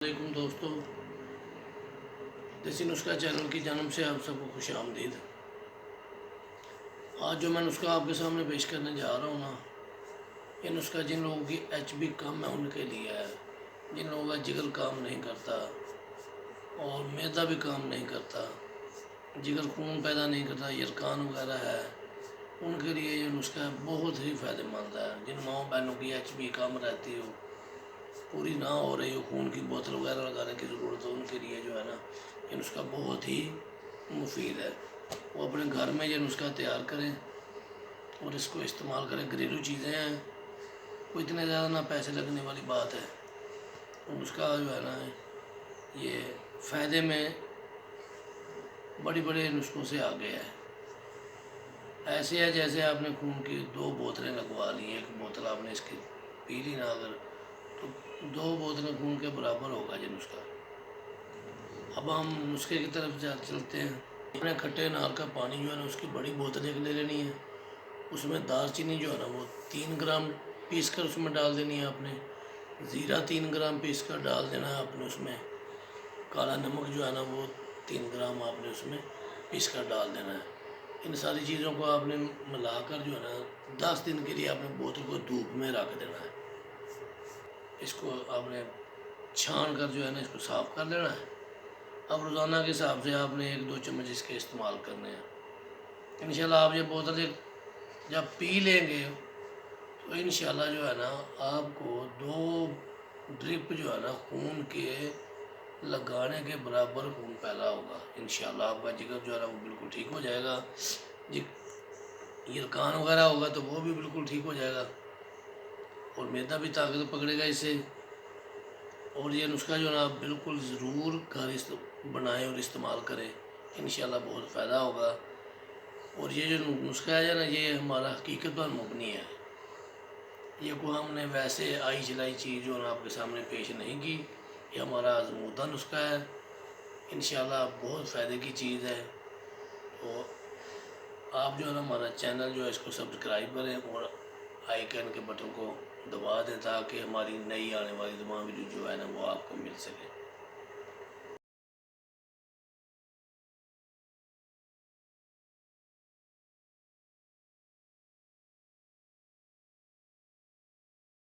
वालेकुम दोस्तों, देसी नुस्खा चैनल की जानब से आप सबको खुश आमदीद। आज जो मैं नुस्खा आपके सामने पेश करने जा रहा हूँ ना, ये नुस्खा जिन लोगों की एचबी कम है उनके लिए है। जिन लोगों का जिगर काम नहीं करता और मैदा भी काम नहीं करता, जिगर खून पैदा नहीं करता, यरकान वगैरह है, उनके लिए ये नुस्खा बहुत ही फ़ायदेमंद है। जिन माओ बहनों की एचबी कम रहती हो, पूरी ना हो रही हो, खून की बोतल वगैरह लगाने की ज़रूरत है, उनके लिए जो है ना ये नुस्खा बहुत ही मुफीद है। वो अपने घर में ये नुस्खा तैयार करें और इसको इस्तेमाल करें। घरेलू चीज़ें हैं, कोई इतने ज़्यादा ना पैसे लगने वाली बात है। तो नुस्खा जो है ना ये फ़ायदे में बड़ी बड़े नुस्खों से आगे है। ऐसे है जैसे आपने खून की 2 बोतलें लगवा ली, एक बोतल आपने इसकी पी ली ना अगर, तो 2 बोतलें खून के बराबर होगा ये नुस्खा। अब हम नुस्खे की तरफ चलते हैं। अपने खट्टे नाल का पानी जो है ना उसकी बड़ी बोतल एक ले लेनी है। उसमें दालचीनी जो है ना वो 3 ग्राम पीस कर उसमें डाल देनी है आपने। ज़ीरा 3 ग्राम पीस कर डाल देना है आपने उसमें। काला नमक जो है ना वो 3 ग्राम आपने उसमें पीस कर डाल देना है। इन सारी चीज़ों को आपने मिलाकर जो है ना 10 दिन के लिए आपने बोतल को धूप में रख देना है। इसको आपने छान कर जो है ना इसको साफ़ कर लेना है। अब रोज़ाना के हिसाब से आपने 1-2 चम्मच इसके इस्तेमाल करने हैं। इंशाल्लाह आप ये बोतल जब पी लेंगे तो इंशाल्लाह जो है ना आपको 2 ड्रिप जो है ना खून के लगाने के बराबर खून पैदा होगा। इंशाल्लाह आपका जिगर जो है ना वो बिल्कुल ठीक हो जाएगा। यरकान वगैरह होगा तो वो भी बिल्कुल ठीक हो जाएगा और मैदा भी ताकत पकड़ेगा इससे। और ये नुस्खा जो है ना आप बिल्कुल ज़रूर घर बनाएं और इस्तेमाल करें, इंशाल्लाह बहुत फ़ायदा होगा। और ये जो नुस्खा है ना ये हमारा हकीकत पर मबनी है। ये को हमने वैसे आई चलाई चीज़ जो है ना आपके सामने पेश नहीं की, ये हमारा आज़मूदा नुस्खा है। इंशाल्लाह बहुत फ़ायदे की चीज़ है। तो आप जो है ना हमारा चैनल जो है इसको सब्सक्राइब करें और आइकन के बटन को दबा दें ताकि हमारी नई आने वाली तमाम वीडियो जो है ना वो आपको मिल सके।